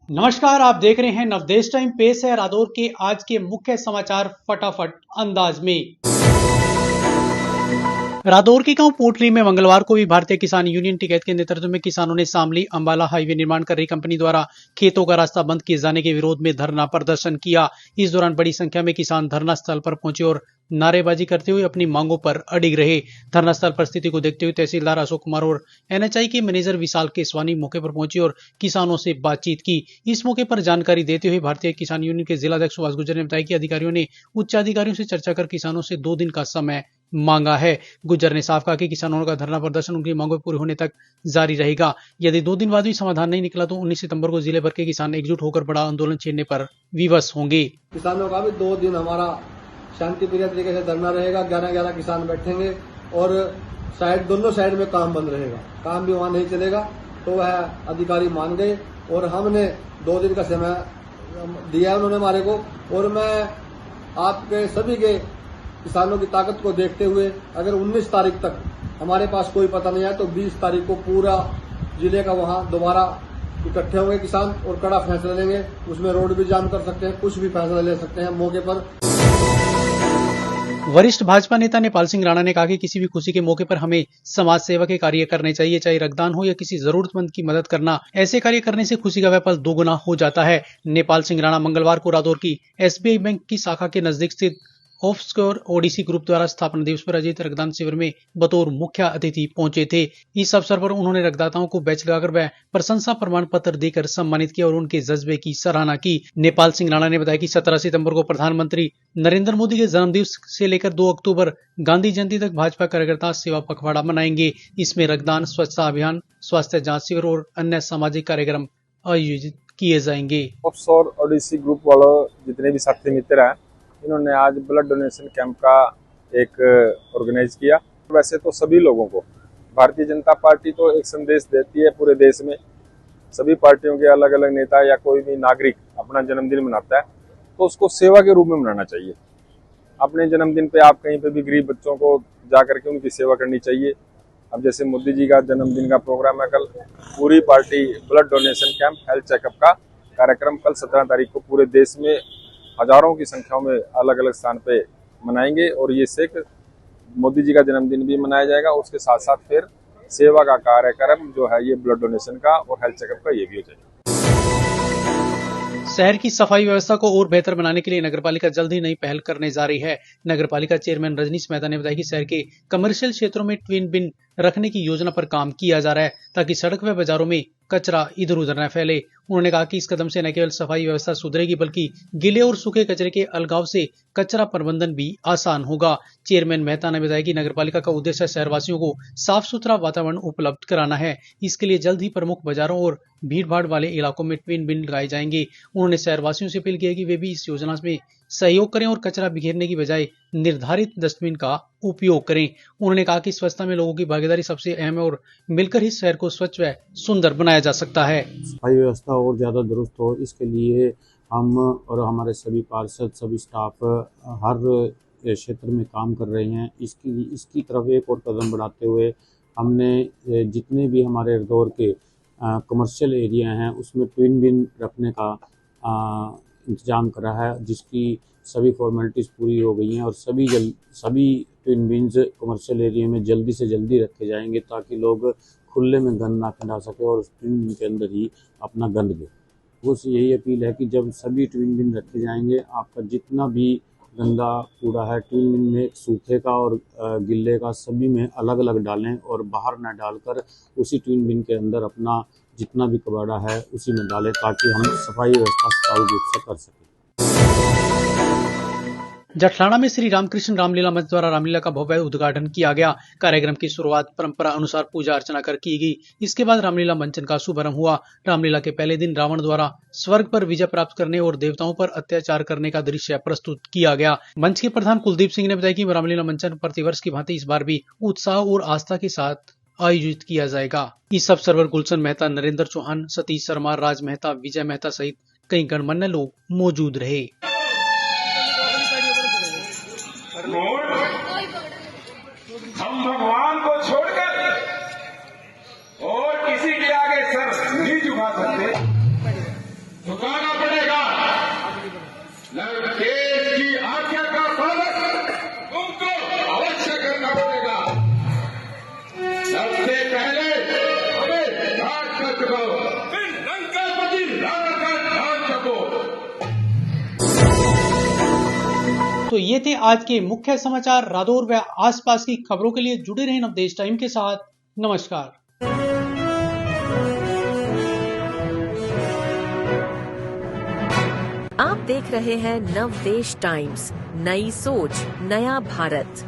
नमस्कार, आप देख रहे हैं नवदेश टाइम। पेश है रादौर के आज के मुख्य समाचार फटाफट अंदाज में। रादौर के गांव पोटली में मंगलवार को भी भारतीय किसान यूनियन टिकैत के नेतृत्व में किसानों ने शामली अंबाला हाईवे निर्माण कर रही कंपनी द्वारा खेतों का रास्ता बंद किए जाने के विरोध में धरना प्रदर्शन किया। इस दौरान बड़ी संख्या में किसान धरना स्थल पर पहुंचे और नारेबाजी करते हुए अपनी मांगों पर अडिग रहे। धरना स्थल पर स्थिति को देखते हुए तहसीलदार अशोक कुमार और एनएचआई के मैनेजर विशाल केसवानी मौके पर पहुंचे और किसानों से बातचीत की। इस मौके पर जानकारी देते हुए भारतीय किसान यूनियन के जिलाध्यक्ष सुभाष गुर्जर ने बताया कि अधिकारियों ने उच्च अधिकारियों से चर्चा कर किसानों से 2 दिन का समय मांगा है। गुर्जर ने साफ कहा कि किसानों का धरना प्रदर्शन उनकी मांगों पूरी होने तक जारी रहेगा। यदि 2 दिन बाद भी समाधान नहीं निकला तो 19 सितंबर को जिले भर के किसान एकजुट होकर बड़ा आंदोलन छेड़ने पर विवश होंगे। किसानों का भी 2 दिन हमारा शांतिप्रिय तरीके से धरना रहेगा। 11 किसान बैठेंगे और दोनों साइड में काम बंद रहेगा। काम भी वहां नहीं चलेगा। तो वह अधिकारी मान गए और हमने 2 दिन का समय दिया उन्होंने हमारे को। और मैं आपके सभी के किसानों की ताकत को देखते हुए अगर 19 तारीख तक हमारे पास कोई पता नहीं है तो 20 तारीख को पूरा जिले का वहां दोबारा इकट्ठे होंगे किसान और कड़ा फैसला लेंगे। उसमें रोड भी जाम कर सकते हैं, कुछ भी फैसला ले सकते हैं मौके पर। वरिष्ठ भाजपा नेता नेपाल सिंह राणा ने कहा कि किसी भी खुशी के मौके पर हमें समाज सेवा के कार्य करने चाहिए, चाहे रक्तदान हो या किसी जरूरतमंद की मदद करना। ऐसे कार्य करने से खुशी का व्यापार 2 गुना हो जाता है। नेपाल सिंह राणा मंगलवार को रादौर की एसबीआई बैंक की शाखा के नजदीक स्थित ऑफस्कोर ओडीसी ग्रुप द्वारा स्थापना दिवस पर आयोजित रक्तदान शिविर में बतौर मुख्य अतिथि पहुंचे थे। इस अवसर पर उन्होंने रक्तदाताओं को बैच लगाकर व प्रशंसा प्रमाण पत्र देकर सम्मानित किया और उनके जज्बे की सराहना की। नेपाल सिंह राणा ने बताया कि 17 सितंबर को प्रधानमंत्री नरेंद्र मोदी के जन्मदिवस से लेकर 2 अक्टूबर गांधी जयंती तक भाजपा कार्यकर्ता सेवा पखवाड़ा मनाएंगे। इसमें रक्तदान, स्वच्छता अभियान, स्वास्थ्य जांच शिविर और अन्य सामाजिक कार्यक्रम आयोजित किए जाएंगे। ऑफशोर ओडीसी ग्रुप वालों जितने भी साथी मित्र हैं, इन्होंने आज ब्लड डोनेशन कैंप का एक ऑर्गेनाइज किया। वैसे तो सभी लोगों को भारतीय जनता पार्टी तो एक संदेश देती है पूरे देश में। सभी पार्टियों के अलग अलग नेता या कोई भी नागरिक अपना जन्मदिन मनाता है तो उसको सेवा के रूप में मनाना चाहिए। अपने जन्मदिन पे आप कहीं पे भी गरीब बच्चों को जाकर के उनकी सेवा करनी चाहिए। अब जैसे मोदी जी का जन्मदिन का प्रोग्राम है, कल पूरी party blood donation camp, health checkup का कार्यक्रम कल 17 तारीख को पूरे देश में हजारों की संख्या में अलग अलग स्थान पे मनाएंगे। और ये सिर्फ मोदी जी का जन्मदिन भी मनाया जाएगा, उसके साथ साथ फिर सेवा का कार्यक्रम जो है ये ब्लड डोनेशन का और हेल्थ चेकअप का ये भी हो जाएगा। शहर की सफाई व्यवस्था को और बेहतर बनाने के लिए नगरपालिका जल्द ही नई पहल करने जा रही है। नगरपालिका चेयरमैन रजनीश मेहता ने बताया कि शहर के कमर्शियल क्षेत्रों में ट्विन बिन रखने की योजना पर काम किया जा रहा है ताकि सड़क व बाजारों में कचरा इधर उधर न फैले। उन्होंने कहा कि इस कदम से न केवल सफाई व्यवस्था सुधरेगी बल्कि गीले और सूखे कचरे के अलगाव से कचरा प्रबंधन भी आसान होगा। चेयरमैन मेहता ने बताया कि नगरपालिका का उद्देश्य शहरवासियों को साफ सुथरा वातावरण उपलब्ध कराना है। इसके लिए जल्द ही प्रमुख बाजारों और भीड़ भाड़ वाले इलाकों में ट्विन बिन लगाए जाएंगे। उन्होंने शहरवासियों से अपील की है कि वे भी इस योजना में सहयोग करें और कचरा बिखेरने की बजाय निर्धारित डस्टबिन का उपयोग करें। उन्होंने कहा कि स्वच्छता में लोगों की भागीदारी सबसे अहम है और मिलकर ही शहर को स्वच्छ व सुंदर बनाया जा सकता है। सफाई व्यवस्था और ज्यादा दुरुस्त हो, इसके लिए हम और हमारे सभी पार्षद, सभी स्टाफ हर क्षेत्र में काम कर रहे हैं। इसकी तरफ एक और कदम बढ़ाते हुए हमने जितने भी हमारे रादौर के कमर्शियल एरिया हैं उसमें ट्विन बिन रखने का इंतजाम करा है, जिसकी सभी फॉर्मेलिटीज़ पूरी हो गई हैं और सभी ट्विन बिन्स कमर्शियल एरिया में जल्दी से जल्दी रखे जाएंगे ताकि लोग खुले में गंद ना फैला सके और उस ट्विन बिन के अंदर ही अपना गंद दे। बस यही अपील है कि जब सभी ट्विन बिन रखे जाएंगे, आपका जितना भी गंदा कूड़ा है ट्विन बिन में सूखे का और गिल्ले का सभी में अलग अलग डालें और बाहर न डालकर उसी ट्विन बिन के अंदर अपना जितना भी कबाड़ा है उसी में डालें ताकि हम सफाई व्यवस्था सुचारू रूप से कर सकें। जठलाना में श्री रामकृष्ण रामलीला मंच द्वारा रामलीला का भव्य उद्घाटन किया गया। कार्यक्रम की शुरुआत परंपरा अनुसार पूजा अर्चना कर की गई। इसके बाद रामलीला मंचन का शुभारंभ हुआ। रामलीला के पहले दिन रावण द्वारा स्वर्ग पर विजय प्राप्त करने और देवताओं पर अत्याचार करने का दृश्य प्रस्तुत किया गया। मंच के प्रधान कुलदीप सिंह ने बताया कि रामलीला मंचन प्रतिवर्ष की भांति इस बार भी उत्साह और आस्था के साथ आयोजित किया जाएगा। इस अवसर पर गुलशन मेहता, नरेंद्र चौहान, सतीश शर्मा, राज मेहता, विजय मेहता सहित कई गणमान्य लोग मौजूद रहे। हम भगवान को छोड़कर और किसी के आगे सर नहीं झुका सकते। तो ये थे आज के मुख्य समाचार। रादौर व आसपास की खबरों के लिए जुड़े रहें नवदेश टाइम के साथ। नमस्कार। आप देख रहे हैं नवदेश टाइम्स, नई सोच, नया भारत।